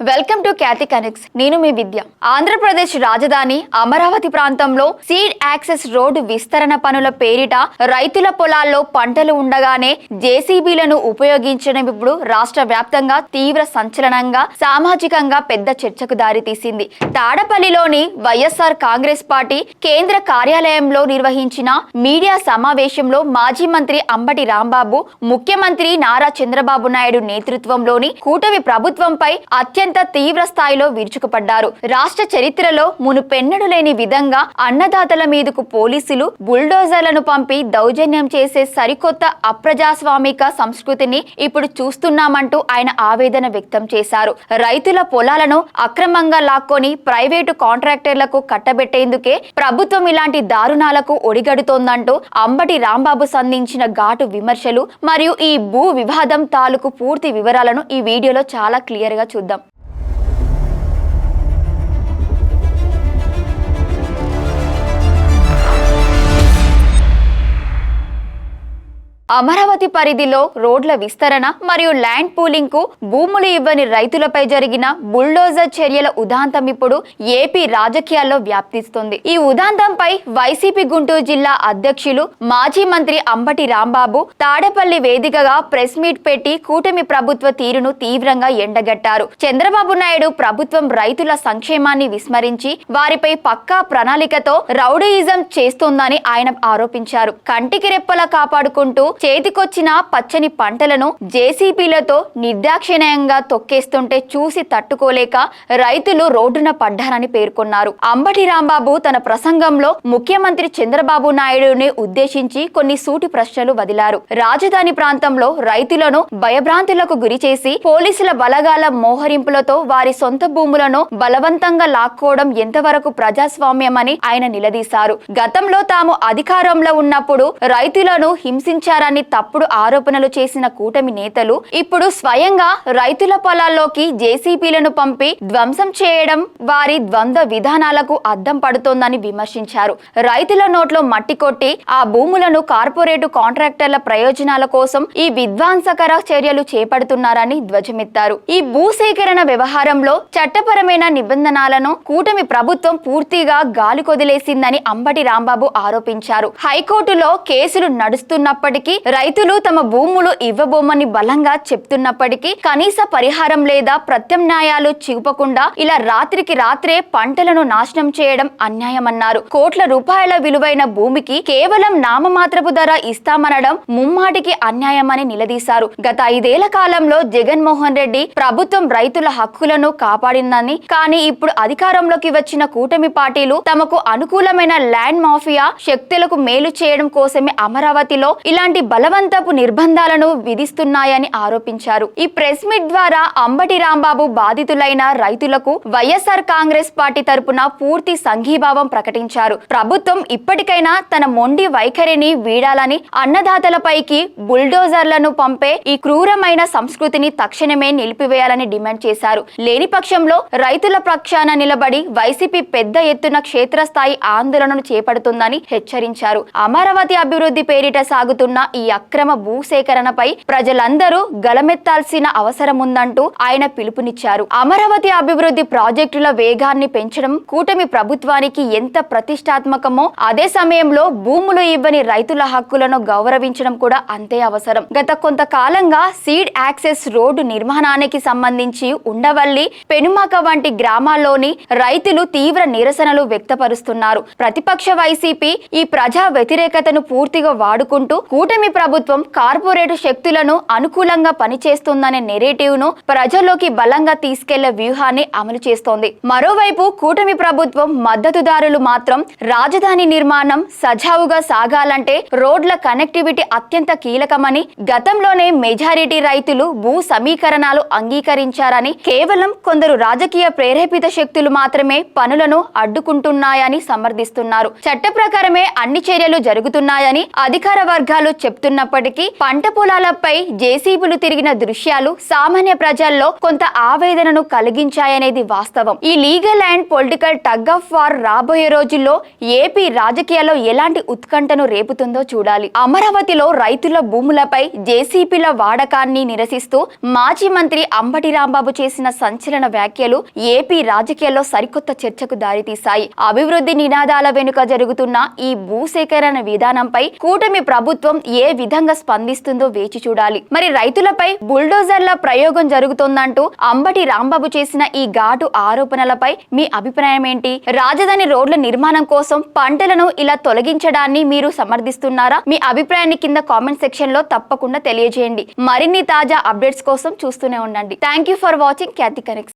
Welcome to Khyati connects. నేను మీ విద్య. ఆంధ్రప్రదేశ్ రాజధాని అమరావతి ప్రాంతంలో సీడ్ యాక్సెస్ రోడ్డు విస్తరణ పనుల పేరిట రైతుల పొలాల్లో పంటలు ఉండగానే జేసీబీలను ఉపయోగించడం ఇప్పుడు రాష్ట్ర వ్యాప్తంగా తీవ్ర సంచలనంగా సామాజికంగా పెద్ద చర్చకు దారితీసింది. తాడపల్లిలోని వైఎస్ఆర్ కాంగ్రెస్ పార్టీ కేంద్ర కార్యాలయంలో నిర్వహించిన మీడియా సమావేశంలో మాజీ మంత్రి అంబటి రాంబాబు, ముఖ్యమంత్రి నారా చంద్రబాబు నాయుడు నేతృత్వంలోని కూటమి ప్రభుత్వంపై అత్యంత తీవ్ర స్థాయిలో విరుచుకుపడ్డారు. రాష్ట్ర చరిత్రలో మునుపెన్నడూ లేని విధంగా అన్నదాతల మీదకు పోలీసులు బుల్డోజర్లను పంపి దౌర్జన్యం చేసే సరికొత్త అప్రజాస్వామిక సంస్కృతిని ఇప్పుడు చూస్తున్నామంటూ ఆయన ఆవేదన వ్యక్తం చేశారు. రైతుల పొలాలను అక్రమంగా లాక్కొని ప్రైవేటు కాంట్రాక్టర్లకు కట్టబెట్టేందుకే ప్రభుత్వం ఇలాంటి దారుణాలకు ఒడిగడుతోందంటూ అంబటి రాంబాబు సంధించిన ఘాటు విమర్శలు మరియు ఈ భూ వివాదం తాలూకు పూర్తి వివరాలను ఈ వీడియోలో చాలా క్లియర్ గా చూద్దాం. అమరావతి పరిధిలో రోడ్ల విస్తరణ మరియు ల్యాండ్ పూలింగ్ కు భూములు ఇవ్వని రైతులపై జరిగిన బుల్డోజర్ చర్యల ఉదాంతం ఇప్పుడు ఏపీ రాజకీయాల్లో వ్యాప్తిస్తుంది. ఈ ఉదాంతంపై వైసీపీ గుంటూరు జిల్లా అధ్యక్షులు మాజీ మంత్రి అంబటి రాంబాబు తాడేపల్లి వేదికగా ప్రెస్ మీట్ పెట్టి కూటమి ప్రభుత్వ తీరును తీవ్రంగా ఎండగట్టారు. చంద్రబాబు నాయుడు ప్రభుత్వం రైతుల సంక్షేమాన్ని విస్మరించి వారిపై పక్కా ప్రణాళికతో రౌడీయిజం చేస్తోందని ఆయన ఆరోపించారు. కంటికి రెప్పలా కాపాడుకుంటూ చేతికొచ్చిన పచ్చని పంటలను జేసీబీలతో నిర్దాక్షిణ్యంగా తొక్కేస్తుంటే చూసి తట్టుకోలేక రైతులు రోడ్డున పడ్డారని పేర్కొన్నారు. అంబటి రాంబాబు తన ప్రసంగంలో ముఖ్యమంత్రి చంద్రబాబు నాయుడుని ఉద్దేశించి కొన్ని సూటి ప్రశ్నలు వదిలారు. రాజధాని ప్రాంతంలో రైతులను భయభ్రాంతులకు గురిచేసి పోలీసుల బలగాల మోహరింపులతో వారి సొంత భూములను బలవంతంగా లాక్కోవడం ఎంతవరకు ప్రజాస్వామ్యమని ఆయన నిలదీశారు. గతంలో తాము అధికారంలో ఉన్నప్పుడు రైతులను హింసించారని తప్పుడు ఆరోపణలు చేసిన కూటమి నేతలు ఇప్పుడు స్వయంగా రైతుల పొలాల్లోకి జేసీబీలను పంపి ధ్వంసం చేయడం వారి ద్వంద్వ విధానాలకు అద్దం పడుతోందని విమర్శించారు. రైతుల నోట్లో మట్టి కొట్టి ఆ భూములను కార్పొరేటు కాంట్రాక్టర్ల ప్రయోజనాల కోసం ఈ విధ్వంసకర చర్యలు చేపడుతున్నారని ధ్వజమెత్తారు. ఈ భూసేకరణ వ్యవహారంలో చట్టపరమైన నిబంధనలను కూటమి ప్రభుత్వం పూర్తిగా గాలికొదిలేసిందని అంబటి రాంబాబు ఆరోపించారు. హైకోర్టులో కేసులు నడుస్తున్నప్పటికీ రైతులు తమ భూములు ఇవ్వబోమని బలంగా చెప్తున్నప్పటికీ కనీస పరిహారం లేదా ప్రత్యామ్నాయాలు చూపకుండా ఇలా రాత్రికి రాత్రే పంటలను నాశనం చేయడం అన్యాయమన్నారు. కోట్ల రూపాయల విలువైన భూమికి కేవలం నామమాత్రపు ధర ఇస్తామనడం ముమ్మాటికి అన్యాయమని నిలదీశారు. గత 5 ఏళ్ల కాలంలో జగన్మోహన్ రెడ్డి ప్రభుత్వం రైతుల హక్కులను కాపాడిందని, కానీ ఇప్పుడు అధికారంలోకి వచ్చిన కూటమి పార్టీలు తమకు అనుకూలమైన ల్యాండ్ మాఫియా శక్తులకు మేలు చేయడం కోసమే అమరావతిలో ఇలాంటి బలవంతపు నిర్బంధాలను విధిస్తున్నాయని ఆరోపించారు. ఈ ప్రెస్ మీట్ ద్వారా అంబటి రాంబాబు బాధితులైన రైతులకు వైఎస్ఆర్ కాంగ్రెస్ పార్టీ తరపున పూర్తి సంఘీభావం ప్రకటించారు. ప్రభుత్వం ఇప్పటికైనా తన మొండి వైఖరిని వీడాలని, అన్నదాతలపైకి బుల్డోజర్లను పంపే ఈ క్రూరమైన సంస్కృతిని తక్షణమే నిలిపివేయాలని డిమాండ్ చేశారు. లేని పక్షంలో రైతుల పక్షాన నిలబడి వైసీపీ పెద్ద ఎత్తున క్షేత్రస్థాయి ఆందోళనను చేపడుతుందని హెచ్చరించారు. అమరావతి అభివృద్ధి పేరిట సాగుతున్న ఈ అక్రమ భూసేకరణపై ప్రజలందరూ గలమెత్తాల్సిన అవసరం ఉందంటూ ఆయన పిలుపునిచ్చారు. అమరావతి అభివృద్ధి ప్రాజెక్టుల వేగాన్ని పెంచడం కూటమి ప్రభుత్వానికి ఎంత ప్రతిష్టాత్మకమో అదే సమయంలో భూములు ఇవ్వని రైతుల హక్కులను గౌరవించడం కూడా అంతే అవసరం. గత కొంతకాలంగా సీడ్ యాక్సెస్ రోడ్డు నిర్మాణానికి సంబంధించి ఉండవల్లి, పెనుమాక వంటి గ్రామాల్లోని రైతులు తీవ్ర నిరసనలు వ్యక్తపరుస్తున్నారు. ప్రతిపక్ష వైసీపీ ఈ ప్రజా వ్యతిరేకతను పూర్తిగా వాడుకుంటూ కూటమి ప్రభుత్వం కార్పొరేట్ శక్తులను అనుకూలంగా పనిచేస్తుందనే నెరేటివ్ ను ప్రజల్లోకి బలంగా తీసుకెళ్లే వ్యూహాన్ని అమలు చేస్తోంది. మరోవైపు కూటమి ప్రభుత్వం మద్దతుదారులు మాత్రం రాజధాని నిర్మాణం సజావుగా సాగాలంటే రోడ్ల కనెక్టివిటీ అత్యంత కీలకమని, గతంలోనే మెజారిటీ రైతులు భూ సమీకరణాలు అంగీకరించారని, కేవలం కొందరు రాజకీయ ప్రేరేపిత శక్తులు మాత్రమే పనులను అడ్డుకుంటున్నాయని సమర్థిస్తున్నారు. చట్ట ప్రకారమే అన్ని చర్యలు జరుగుతున్నాయని అధికార వర్గాలు చెప్తున్నప్పటికీ పంట పొలాలపై జేసీబీలు తిరిగిన దృశ్యాలు సామాన్య ప్రజల్లో కొంత ఆవేదనను కలిగించాయనేది వాస్తవం. ఈ legal and political tug of war రాబోయే రోజుల్లో ఏపీ రాజకీయాల్లో ఎలాంటి ఉత్కంఠను రేపుతుందో చూడాలి. అమరావతిలో రైతుల భూములపై జేసీబీల వాడకాన్ని నిరసిస్తూ మాజీ మంత్రి అంబటి రాంబాబు చేసిన సంచలన వ్యాఖ్యలు ఏపీ రాజకీయాల్లో సరికొత్త చర్చకు దారితీశాయి. అభివృద్ధి నినాదాల వెనుక జరుగుతున్న ఈ భూసేకరణ విధానంపై కూటమి ప్రభుత్వం ఏ విధంగా స్పందిస్తుందో వేచి చూడాలి. మరి రైతులపై బుల్డోజర్ల ప్రయోగం జరుగుతోందంటూ అంబటి రాంబాబు చేసిన ఈ ఘాటు ఆరోపణలపై మీ అభిప్రాయం ఏంటి? రాజధాని రోడ్ల నిర్మాణం కోసం పంటలను ఇలా తొలగించడాన్ని మీరు సమర్థిస్తున్నారా? మీ అభిప్రాయాన్ని కింద కామెంట్ సెక్షన్ లో తప్పకుండా తెలియజేయండి. మరిన్ని తాజా అప్డేట్స్ కోసం చూస్తూనే ఉండండి. Thank you for watching Khyati connects.